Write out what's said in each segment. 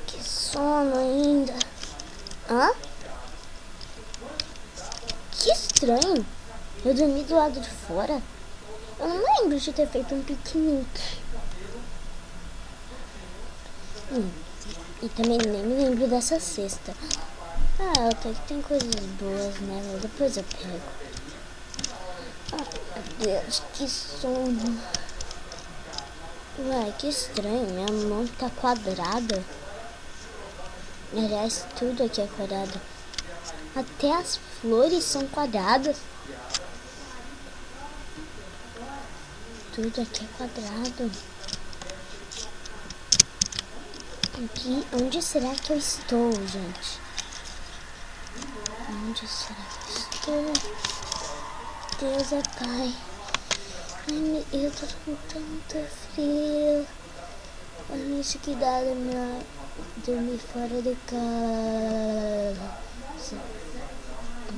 Que sono ainda. Hã? Que estranho. Eu dormi do lado de fora. Eu não lembro de ter feito um piquenique. E também nem me lembro dessa cesta. Até que tem coisas boas nela. Depois eu pego. Meu Deus, que sono. Ué, que estranho. Minha mão tá quadrada. Aliás, tudo aqui é quadrado. Até as flores são quadradas. Tudo aqui é quadrado. Aqui, onde será que eu estou, gente? Onde será que eu estou? Deus é Pai. Ai, eu tô com tanto frio. Olha isso que dá dormir fora de casa.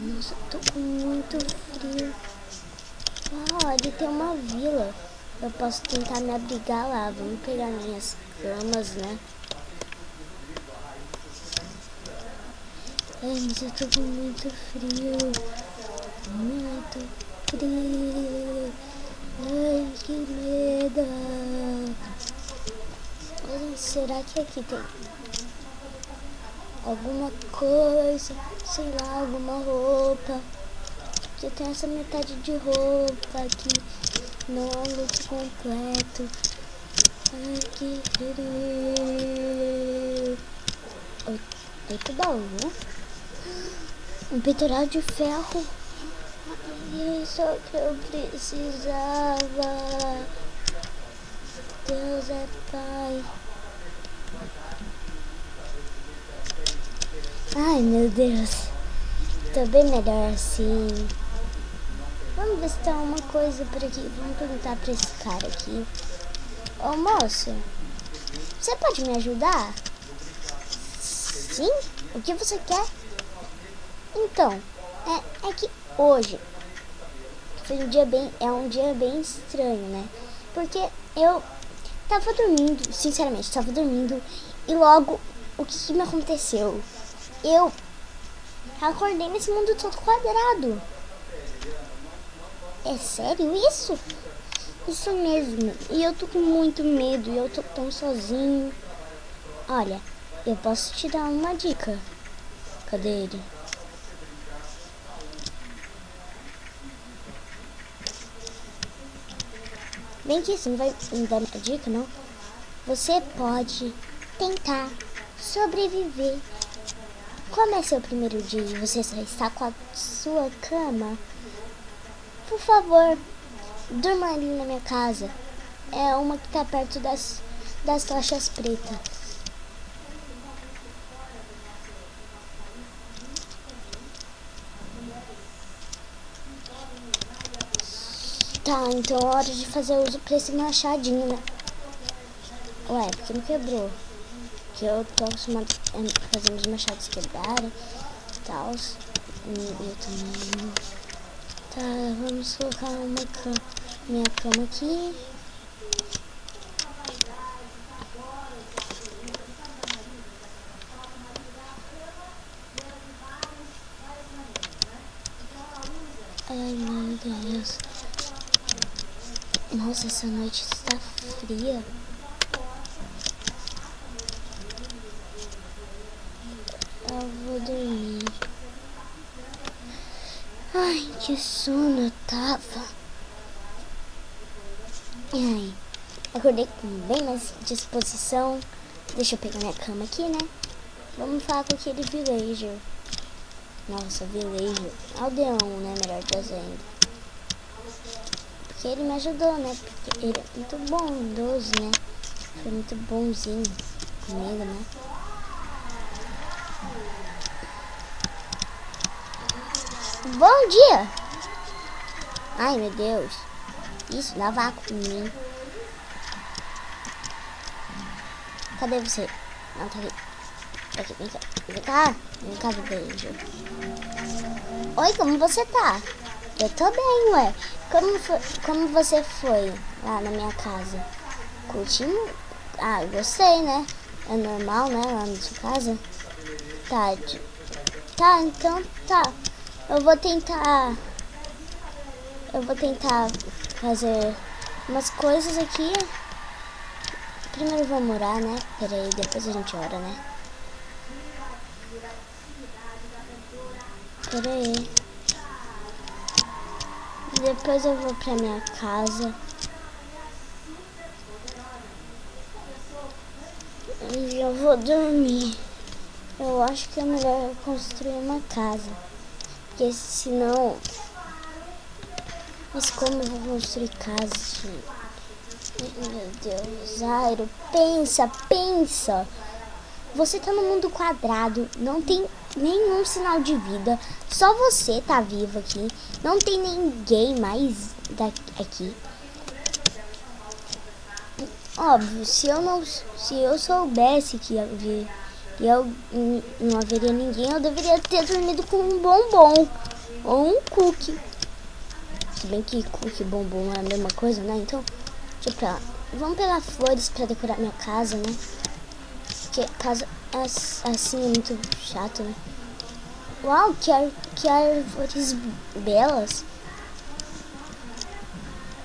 Nossa, eu tô com muito frio. Ali tem uma vila. Eu posso tentar me abrigar lá. Vamos pegar minhas camas, né? Ai, mas eu tô com muito frio. Muito frio. Ai, que medo. Será que aqui tem alguma coisa? Sei lá, alguma roupa. Eu tenho essa metade de roupa aqui. Não é um look completo. Ai, que frio. Eita, baú. Um peitoral de ferro. Isso que eu precisava. Deus é Pai. Ai, meu Deus. Tô bem melhor assim. Vamos ver se tem alguma coisa por aqui. Vamos perguntar pra esse cara aqui. Ô, moço, você pode me ajudar? Sim? O que você quer? Então, é que hoje foi um dia bem estranho, né? Porque eu tava dormindo, sinceramente, tava dormindo e logo, o que me aconteceu? Eu acordei nesse mundo todo quadrado. É sério isso? Isso mesmo. E eu tô com muito medo e eu tô tão sozinho. Olha, eu posso te dar uma dica. Cadê ele? Bem que você não vai me dar muita dica, não? Você pode tentar sobreviver. Como é seu primeiro dia e você só está com a sua cama? Por favor, durma ali na minha casa. É uma que tá perto das tochas pretas. Tá, então é hora de fazer uso pra esse machadinho, né? Ué, porque não quebrou? Porque eu tô acostumado a fazer os machados quebrarem e tal. Eu também. Tá, vamos colocar minha cama aqui. Ai, meu Deus. Nossa, essa noite está fria. Eu vou dormir. Ai, que sono eu tava. Ai, acordei com bem mais disposição. Deixa eu pegar minha cama aqui, né? Vamos falar com aquele villager. Nossa, villager. Aldeão, né? Melhor dizendo. Porque ele me ajudou, né? Porque ele é muito bondoso, né? Foi muito bonzinho comigo, né? Bom dia! Ai, meu Deus. Isso, dá vácuo em mim. Cadê você? Não, tá aqui. Aqui, vem cá. Vem cá. Vem cá, beijo. Oi, como você tá? Eu tô bem, ué. Como você foi lá na minha casa? Curtiu? Ah, gostei, né? é normal, né, lá na sua casa? Tá, tá, então tá. Eu vou tentar fazer umas coisas aqui. Primeiro vamos orar, né? Pera aí, depois a gente ora, né? Pera aí. Depois eu vou pra minha casa. E eu vou dormir. Eu acho que é melhor eu construir uma casa. Porque senão... Mas como eu vou construir casa, gente? Meu Deus, Airo, pensa. Você tá no mundo quadrado, não tem nenhum sinal de vida. Só você tá vivo aqui. Não tem ninguém mais aqui. Óbvio, se eu soubesse que não haveria ninguém, eu deveria ter dormido com um bombom ou um cookie. Se bem que cookie e bombom é a mesma coisa, né? Então, deixa eu ir pra lá. Vamos pegar flores pra decorar minha casa, né? Porque casa assim é muito chato, né? Uau, que árvores belas.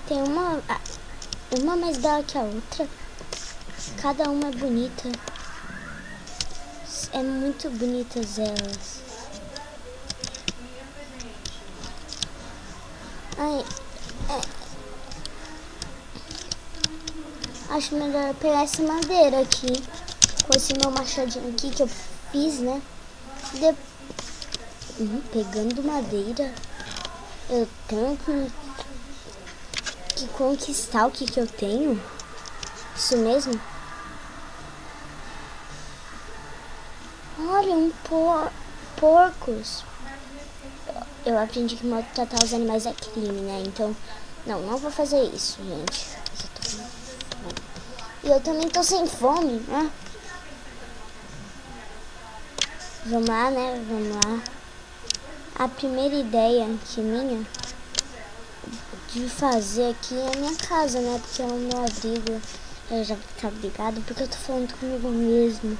Tem uma mais bela que a outra. Cada uma é bonita. É muito bonitas elas. Ai, acho melhor pegar essa madeira aqui. Com esse meu machadinho aqui que eu fiz, né? Pegando madeira. Eu tenho que conquistar o que eu tenho. Isso mesmo? Olha, porcos. Eu aprendi que maltratar os animais é crime, né? Então, não vou fazer isso, gente. E eu também tô sem fome, né? Vamos lá, né? Vamos lá. A primeira ideia que minha de fazer aqui é a minha casa, né? Porque é o meu abrigo. Eu já tá ligado porque eu tô falando comigo mesmo.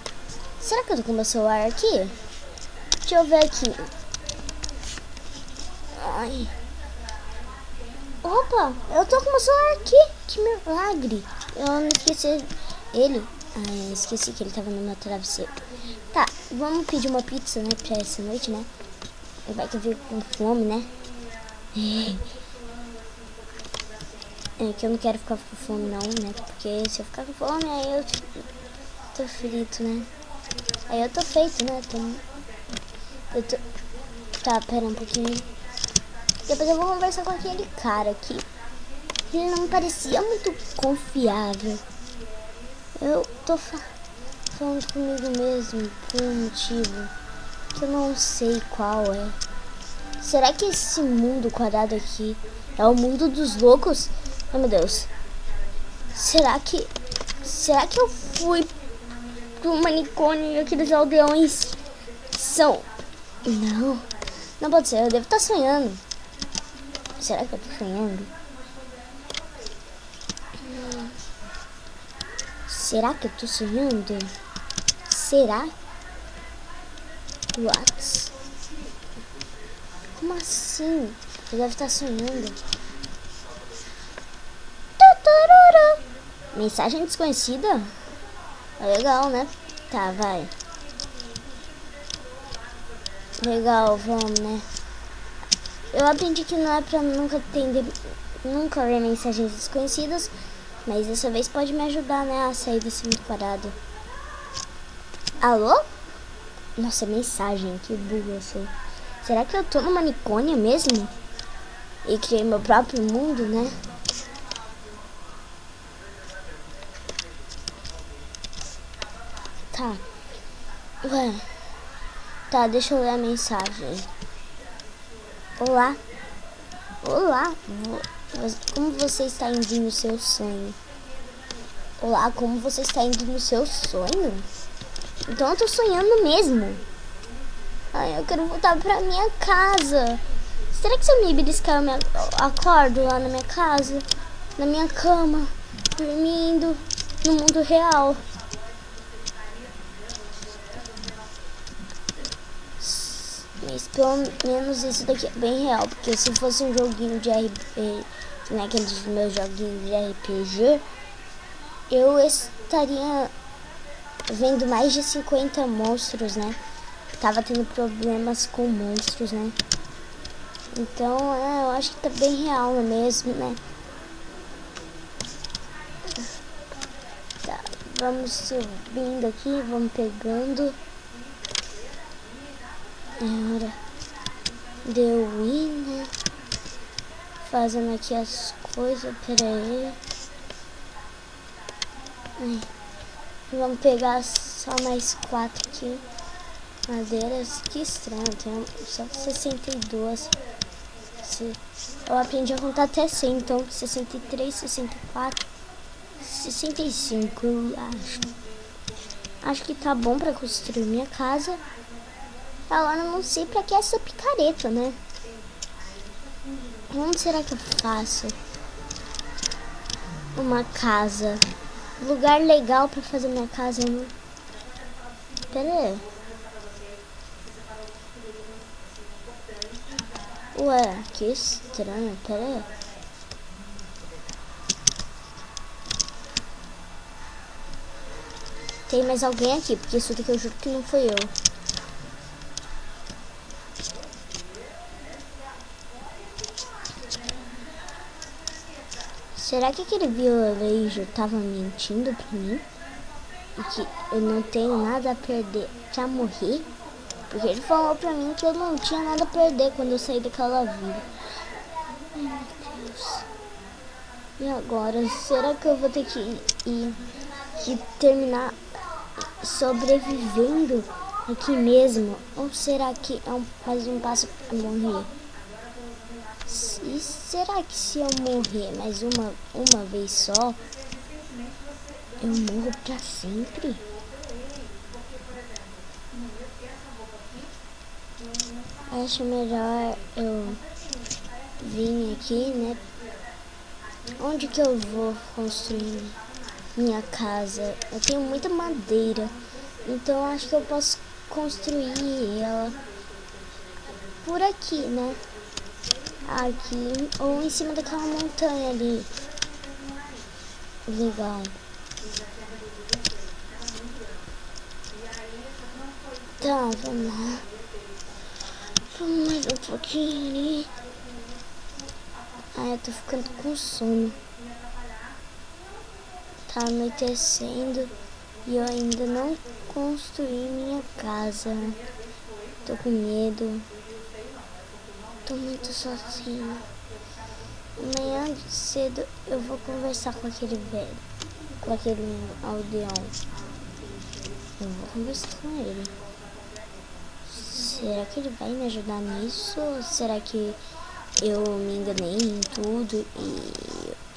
Será que eu tô com meu celular aqui? Deixa eu ver aqui. Ai. Opa, eu tô com meu celular aqui. Que milagre. Eu não esqueci ele. Ai, eu esqueci que ele tava no meu travesseiro. Tá, vamos pedir uma pizza, né? Pra essa noite, né? Vai que eu fico com fome, né? É que eu não quero ficar com fome não, né? Porque se eu ficar com fome, aí eu tô frito, né? Aí eu tô feito, né? Tá, pera um pouquinho. Depois eu vou conversar com aquele cara aqui. Ele não parecia muito confiável. Eu tô falando comigo mesmo por um motivo que eu não sei qual é. Será que esse mundo quadrado aqui é o mundo dos loucos? Oh, meu Deus. Será que eu fui pro manicômio e aqueles aldeões são... Não pode ser, eu devo estar sonhando. Será que eu tô sonhando? Será que eu tô sonhando? Será? What? Como assim? Eu devo estar sonhando. Mensagem desconhecida? Legal, né? Tá, vai. Legal, vamos, né? Eu aprendi que não é pra nunca ler mensagens desconhecidas, mas dessa vez pode me ajudar, né, a sair desse mundo parado. Alô? Nossa, mensagem, que burro eu sou. Será que eu tô no manicômio mesmo? E criei meu próprio mundo, né? Tá. Ué. Tá, deixa eu ler a mensagem. Olá. Olá. Como você está indo no seu sonho? Olá, como você está indo no seu sonho? Então eu tô sonhando mesmo. Ai, eu quero voltar pra minha casa. Será que se eu me beliscar eu acordo lá na minha casa? Na minha cama, dormindo no mundo real? Mas pelo menos isso daqui é bem real. Porque se fosse um joguinho de RPG, né, aqueles meus joguinhos de RPG, eu estaria vendo mais de 50 monstros, né? Tava tendo problemas com monstros, né? Então, eu acho que tá bem real mesmo, né? Tá, vamos subindo aqui, vamos pegando. É hora de eu ir, né? Fazendo aqui as coisas, pera aí. Ai. Vamos pegar só mais 4 aqui. Madeiras, que estranho, tem só 62. Eu aprendi a contar até 100, então 63, 64, 65, eu acho. Acho que tá bom pra construir minha casa. Agora eu não sei pra que essa picareta, né? Onde será que eu faço uma casa? Lugar legal pra fazer minha casa, né? Pera aí. Ué, que estranho, pera aí. Tem mais alguém aqui, porque isso daqui eu juro que não foi eu. Será que aquele vilarejo tava mentindo pra mim? E que eu não tenho nada a perder pra morrer? Porque ele falou pra mim que eu não tinha nada a perder quando eu saí daquela vila. Ai, meu Deus. E agora? Será que eu vou ter que terminar sobrevivendo aqui mesmo? Ou será que é mais um passo pra morrer? E será que se eu morrer mais uma vez só, eu morro pra sempre? Acho melhor eu vir aqui, né? Onde que eu vou construir minha casa? Eu tenho muita madeira, então acho que eu posso construir ela por aqui, né? Aqui ou em cima daquela montanha ali. Legal. Tá, vamos lá. Vamos mais um pouquinho ali. Ai, eu tô ficando com sono. Tá anoitecendo e eu ainda não construí minha casa. Tô com medo. Tô muito sozinha. Amanhã de cedo eu vou conversar com aquele velho, com aquele aldeão. Eu vou conversar com ele. Será que ele vai me ajudar nisso? Ou será que eu me enganei em tudo e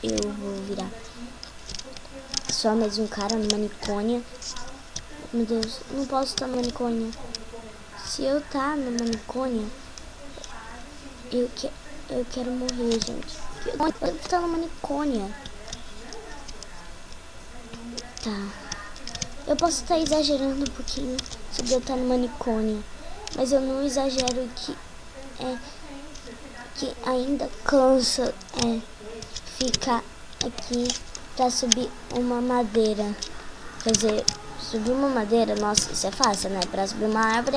eu vou virar só mais um cara no manicômio? Meu Deus, não posso estar no manicômio. Se eu tá no manicômio, eu quero morrer, gente. Eu devo estar no manicômio. Tá. Eu posso estar exagerando um pouquinho sobre eu estar no manicômio, mas eu não exagero que ainda cansa ficar aqui pra subir uma madeira. Quer dizer, subir uma madeira, nossa, isso é fácil, né? Pra subir uma árvore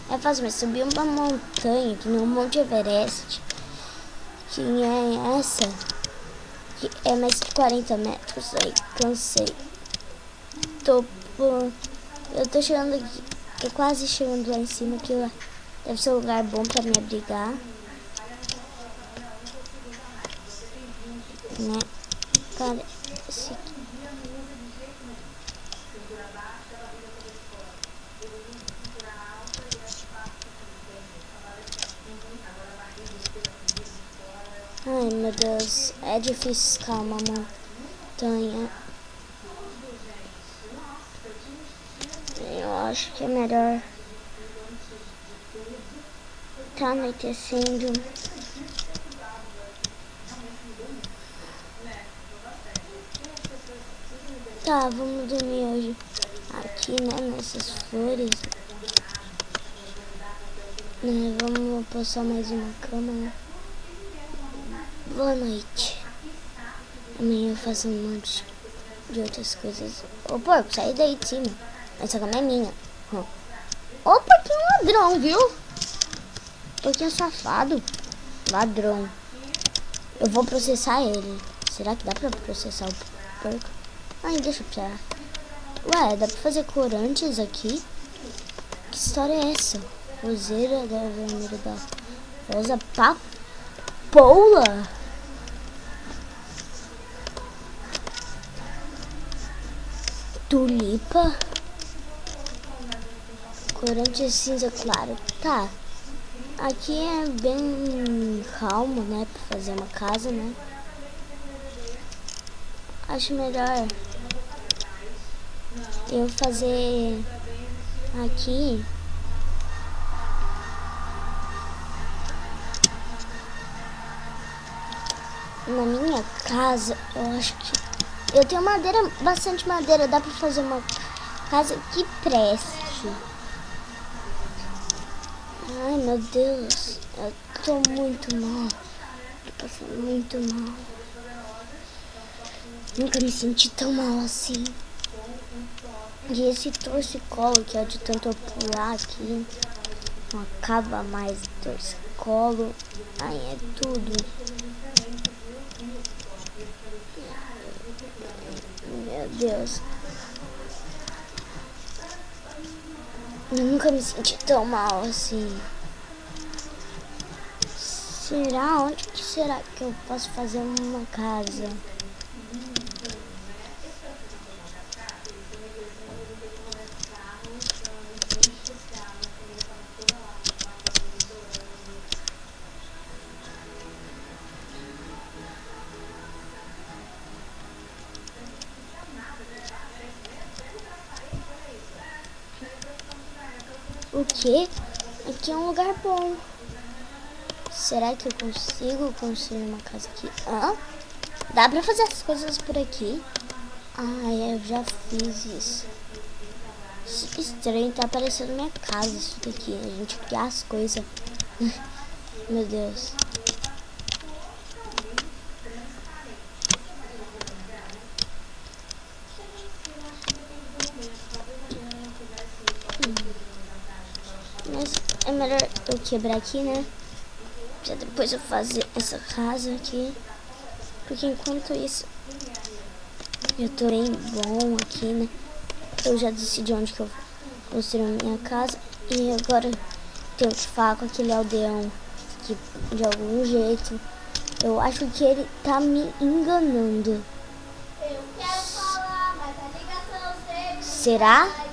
é fácil, mas subir uma montanha, que nem o Monte Everest, que é essa, que é mais de 40 metros, aí cansei. Eu tô chegando aqui, tô quase chegando lá em cima, que lá deve ser um lugar bom pra me abrigar, né? Parece que... Ai, meu Deus, é difícil escalar uma montanha. Eu acho que é melhor tá anoitecendo. Tá, vamos dormir hoje aqui, né, nessas flores. Vamos postar mais uma cama, né? Boa noite. Amanhã eu faço um monte de outras coisas. Ô porco, sai daí de cima. Essa cama é minha. Ô porquinho ladrão, viu? Porquinho safado. Ladrão. Eu vou processar ele. Será que dá pra processar o porco? Ai, deixa eu tirar. Ué, dá pra fazer corantes aqui? Que história é essa? Roseira da vermelha da rosa papoula. Tulipa. Corante cinza claro. Tá. Aqui é bem calmo, né? Pra fazer uma casa, né? Acho melhor eu fazer aqui na minha casa. Eu acho que eu tenho madeira, bastante madeira. Dá pra fazer uma casa que preste. Ai, meu Deus. Eu tô muito mal. Tô passando muito mal. Nunca me senti tão mal assim. E esse torcicolo que é de tanto eu pular aqui. Não acaba mais torcicolo. Ai, é tudo. Meu Deus. Eu nunca me senti tão mal assim. Será? Onde que será que eu posso fazer uma casa? O quê? Aqui é um lugar bom. Será que eu consigo construir uma casa aqui? Dá pra fazer as coisas por aqui? Eu já fiz isso. Estranho, tá aparecendo minha casa isso daqui. A gente criar as coisas. Meu Deus. Mas é melhor eu quebrar aqui, né? Pra depois eu fazer essa casa aqui. Porque enquanto isso eu tô bem bom aqui, né? Eu já decidi onde que eu construir a minha casa. E agora tenho que falar com aquele aldeão que de algum jeito eu acho que ele tá me enganando. Eu quero falar, mas a ligação sempre... Será?